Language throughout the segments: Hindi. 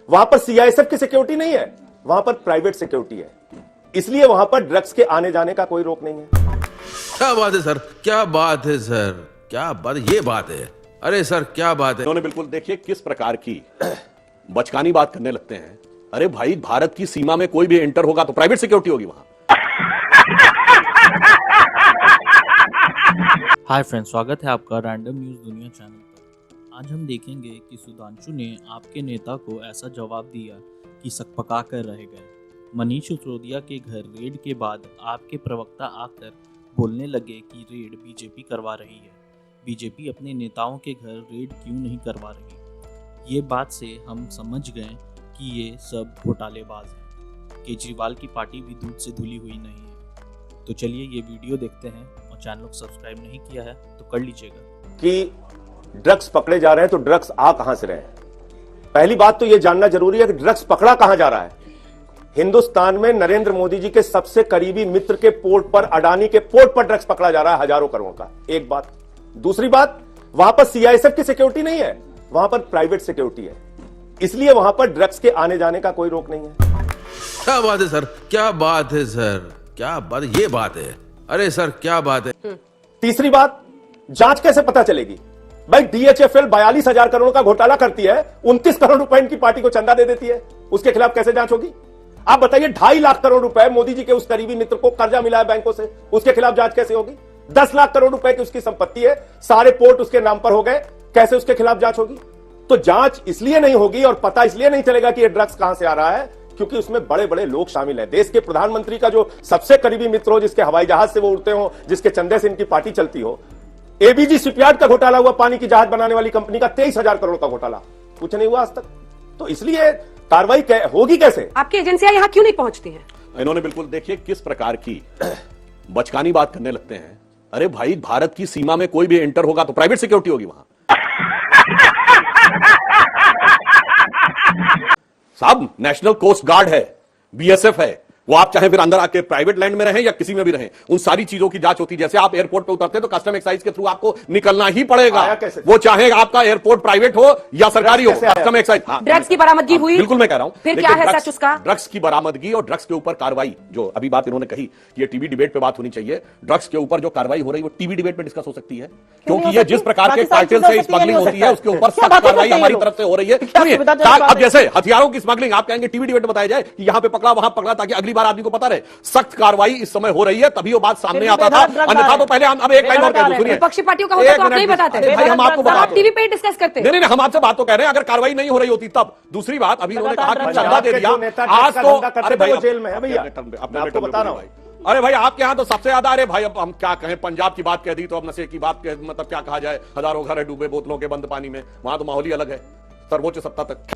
वहां पर सीआईएसएफ की सिक्योरिटी नहीं है, वहां पर प्राइवेट सिक्योरिटी है, इसलिए वहां पर ड्रग्स के आने जाने का कोई रोक नहीं है। क्या बात है सर, क्या बात है सर, क्या बात है, ये बात है। अरे सर क्या बात है। उन्होंने बिल्कुल देखिए किस प्रकार की बचकानी बात करने लगते हैं। अरे भाई, भारत की सीमा में कोई भी एंटर होगा तो प्राइवेट सिक्योरिटी होगी वहां। हाय फ्रेंड्स, स्वागत है आपका रैंडम न्यूज दुनिया चैनल पर। आज हम देखेंगे कि सुधांशु ने आपके नेता को ऐसा जवाब दिया कि सकपका कर रह गए। मनीष सिसोदिया के घर रेड के बाद आपके प्रवक्ता आकर बोलने लगे कि रेड बीजेपी करवा रही है। बीजेपी अपने नेताओं के घर रेड क्यों नहीं करवा रही? ये बात से हम समझ गए कि ये सब घोटालेबाज हैं। केजरीवाल की पार्टी भी दूध से धुली हुई नहीं है। तो चलिए ये वीडियो देखते हैं, और चैनल को सब्सक्राइब नहीं किया है तो कर लीजिएगा। कि ड्रग्स पकड़े जा रहे हैं तो ड्रग्स आ कहां से रहे हैं? पहली बात तो यह जानना जरूरी है कि ड्रग्स पकड़ा कहां जा रहा है। हिंदुस्तान में नरेंद्र मोदी जी के सबसे करीबी मित्र के पोर्ट पर, अडानी के पोर्ट पर ड्रग्स पकड़ा जा रहा है हजारों करोड़ का। एक बात। दूसरी बात, वहां पर सीआईएसएफ की सिक्योरिटी नहीं है, वहां पर प्राइवेट सिक्योरिटी है, इसलिए वहां पर ड्रग्स के आने जाने का कोई रोक नहीं है। क्या बात है सर, क्या बात है सर, क्या बात है, ये बात है। अरे सर क्या बात है। तीसरी बात, जांच कैसे पता चलेगी? भाई डीएचएफएल 42,000 करोड़ का घोटाला करती है, 29 करोड़ रुपए इनकी पार्टी को चंदा दे देती है, उसके खिलाफ कैसे जांच होगी? आप बताइए, 2.5 लाख करोड़ रुपए मोदी जी के उस करीबी मित्र को कर्जा मिला है बैंकों से, उसके खिलाफ जांच कैसे होगी? 10 लाख करोड़ रुपए की उसकी संपत्ति है, सारे पोर्ट उसके नाम पर हो गए, कैसे उसके खिलाफ जांच होगी? तो जांच इसलिए नहीं होगी और पता इसलिए नहीं चलेगा कि ये ड्रग्स कहां से आ रहा है, क्योंकि उसमें बड़े बड़े लोग शामिल हैं। देश के प्रधानमंत्री का जो सबसे करीबी मित्र हो, जिसके हवाई जहाज से वो उड़ते हो, जिसके चंदे से इनकी पार्टी चलती हो। एबीजी शिपयार्ड का घोटाला हुआ, पानी की जहाज बनाने वाली कंपनी का 23,000 करोड़ का घोटाला, कुछ नहीं हुआ आज तक। तो इसलिए कार्रवाई होगी कैसे? आपकी एजेंसियां यहां क्यों नहीं पहुंचती हैं? इन्होंने बिल्कुल देखिए किस प्रकार की बचकानी बात करने लगते हैं। अरे भाई, भारत की सीमा में कोई भी एंटर होगा तो प्राइवेट सिक्योरिटी होगी वहां। साहब, नेशनल कोस्ट गार्ड है, बीएसएफ है, वो आप चाहे फिर अंदर आके प्राइवेट लैंड में रहें या किसी में भी रहें, उन सारी चीजों की जांच होती है। जैसे आप एयरपोर्ट पे उतरते तो कस्टम एक्साइज के थ्रू आपको निकलना ही पड़ेगा, वो चाहे आपका एयरपोर्ट प्राइवेट हो या सरकारी हो, कस्टम एक्साइज। ड्रग्स की बरामदगी हुई? बिल्कुल, मैं कह रहा हूं। फिर क्या है सच उसका? ड्रग्स की बरामदगी और ड्रग्स के ऊपर कार्रवाई, जो अभी बात इन्होंने कही कि ये टीवी डिबेट पे बात होनी चाहिए। ड्रग्स के ऊपर जो कार्रवाई हो रही है वो टीवी डिबेट पे डिस्कस हो सकती है, क्योंकि ये जिस प्रकार के कार्टेल से स्मगलिंग होती है उसके ऊपर सख्त कार्रवाई हमारी तरफ से हो रही है। अब जैसे हथियारों की स्मगलिंग आप कहेंगे टीवी डिबेट में बताया जाए कि यहां पे पकड़ा वहां पकड़ा, ताकि अगली बार आदमी को पता रहे। सख्त कार्रवाई इस समय हो रही है, तभी वो बात सामने आता था, अन्यथा तो पहले हम। अब एक लाइन और कह दूं, सुनिए, विपक्षी पार्टियों का होता तो आप नहीं बताते। भाई हम आपको आप टीवी पे डिस्कस करते। नहीं, हम आपसे बात तो कह रहे हैं, अगर कार्रवाई नहीं हो रही होती तब। दूसरी बात, अभी उन्होंने कहा कि चंदा दे दिया, आज तो अरे भाई जेल में है भैया, आपको बता रहा हूं। अरे भाई, आपके यहां तो सबसे ज्यादा, अरे भाई अब हम क्या कहें, पंजाब की बात कह दी तो अब नशे की बात मतलब क्या कहा जाए। हजारों घर है डूबे बोतलों के बंद पानी में, वहां तो माहौल ही अलग है, सर्वोच्च सत्ता तक।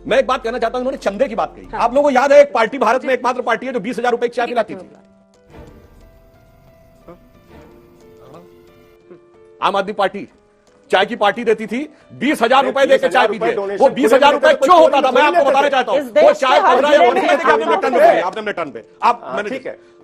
मैं एक बात कहना चाहता हूं, इन्होंने चंदे की बात कही। आप लोगों को याद है, एक पार्टी भारत में एकमात्र पार्टी है जो 20,000 रुपए की चाय पिलाती थी, आम आदमी पार्टी। चाय की पार्टी देती थी, 20,000 रुपए देकर चाय पीती है। वो 20,000 रुपए क्यों होता था, मैं आपको बताना चाहता हूं। वो चाय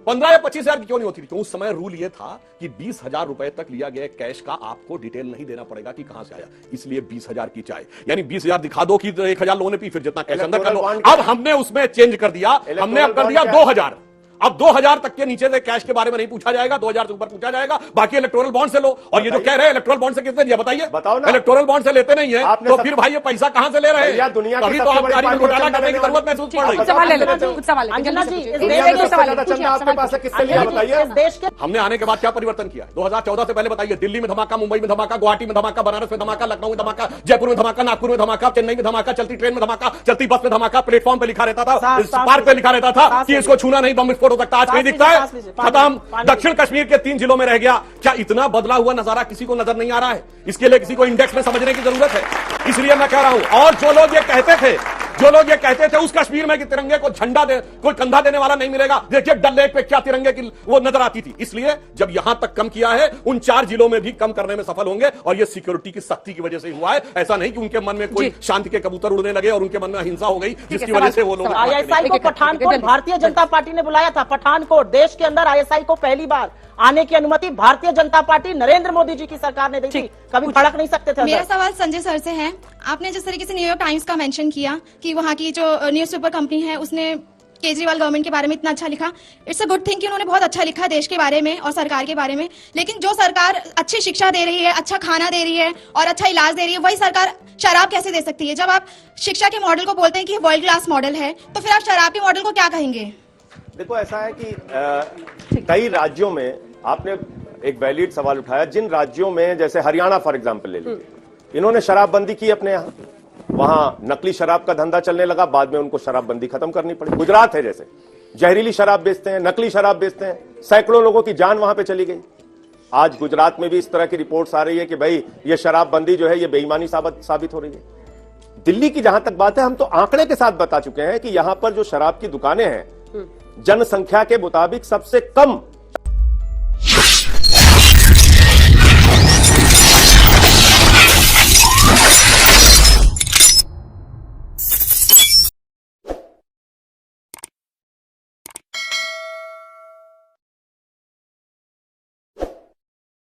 15 या 25,000 की क्यों नहीं होती थी? उस समय रूल ये था कि 20,000 रुपए तक लिया गया कैश का आपको डिटेल नहीं देना पड़ेगा कि कहां से आया, इसलिए 20,000 की चाय, यानी 20,000 दिखा दो कि 1,000 लोगों ने पी, फिर जितना कैश अंदर कर लो। अब हमने उसमें चेंज कर दिया, हमने अब कर दिया 2,000। अब 2,000 तक के नीचे से कैश के बारे में नहीं पूछा जाएगा, 2,000 से ऊपर पूछा जाएगा। बाकी इलेक्टोरल बॉन्ड से लो। और ये जो कह रहे हैं इलेक्टोरल बॉन्ड से किसने दिया बताइए? बताओ ना। इलेक्टोरल बॉन्ड से लेते नहीं है तो फिर भाई ये पैसा कहां से ले रहे हैं? तभी तो आबकारी में घोटाला करने की जरूरत महसूस पड़ रही है। हमने आने के बाद क्या परिवर्तन किया? 2014 से पहले बताइए, दिल्ली में धमाका, मुंबई में धमाका, गुवाहाटी में धमाका, बनारस में धमाका, लखनऊ में धमाका, जयपुर में धमाका, नागपुर में धमाका, चेन्नई में धमाका, चलती ट्रेन में धमाका, चलती बस में धमाका, प्लेटफॉर्म पे लिखा रहता था, पार्क पे लिखा रहता था कि इसको छूना नहीं, बम विस्फोट हो सकता है। आज कहीं दिखता है? खत्म। दक्षिण कश्मीर के 3 जिलों में रह गया। क्या इतना बदला हुआ नजारा किसी को नजर नहीं आ रहा है? इसके लिए किसी को इंडेक्स में समझने की जरूरत है। इसलिए मैं कह रहा हूं, और जो लोग ये कहते थे जो लोग ये कहते थे उस कश्मीर में कि तिरंगे को झंडा दे, कोई कंधा देने वाला नहीं मिलेगा, देखिए डल लेक पे क्या तिरंगे की वो नजर आती थी। इसलिए जब यहां तक कम किया है, उन 4 जिलों में भी कम करने में सफल होंगे, और ये सिक्योरिटी की सख्ती की वजह से हुआ है। ऐसा नहीं कि उनके मन में कोई शांति के कबूतर उड़ने लगे और उनके मन में अहिंसा हो गई, जिसकी वजह से वो लोग आईएसआई को पठानकोट भारतीय जनता पार्टी ने बुलाया था। पठानकोट देश के अंदर आईएसआई को पहली बार आने की अनुमति भारतीय जनता पार्टी नरेंद्र मोदी जी की सरकार ने दी थी। कभी भड़क नहीं सकते थे। मेरा सवाल संजय सर से है। आपने जिस तरीके से न्यूयॉर्क टाइम्स का मेंशन किया कि वहाँ की जो न्यूज़पेपर कंपनी है उसने केजरीवाल गवर्नमेंट के बारे में इतना अच्छा लिखा, इट्स अ गुड थिंग कि उन्होंने बहुत अच्छा लिखा देश के बारे में और सरकार के बारे में। लेकिन जो सरकार अच्छी शिक्षा दे रही है, अच्छा खाना दे रही है और अच्छा इलाज दे रही है, वही सरकार शराब कैसे दे सकती है? जब आप शिक्षा के मॉडल को बोलते हैं कि वर्ल्ड क्लास मॉडल है, तो फिर आप शराब के मॉडल को क्या कहेंगे? देखो ऐसा है कि कई राज्यों में आपने एक वैलिड सवाल उठाया। जिन राज्यों में, जैसे हरियाणा फॉर एग्जांपल ले लीजिए, इन्होंने शराबबंदी की अपने यहाँ, वहां नकली शराब का धंधा चलने लगा, बाद में उनको शराबबंदी खत्म करनी पड़ी। गुजरात है जैसे, जहरीली शराब बेचते हैं, नकली शराब बेचते हैं, सैकड़ों लोगों की जान वहां पे चली गई। आज गुजरात में भी इस तरह की रिपोर्ट्स आ रही है कि भाई ये शराबबंदी जो है ये बेईमानी साबित हो रही है। दिल्ली की जहां तक बात है, हम तो आंकड़े के साथ बता चुके हैं कि यहां पर जो शराब की दुकानें हैं, जनसंख्या के मुताबिक सबसे कम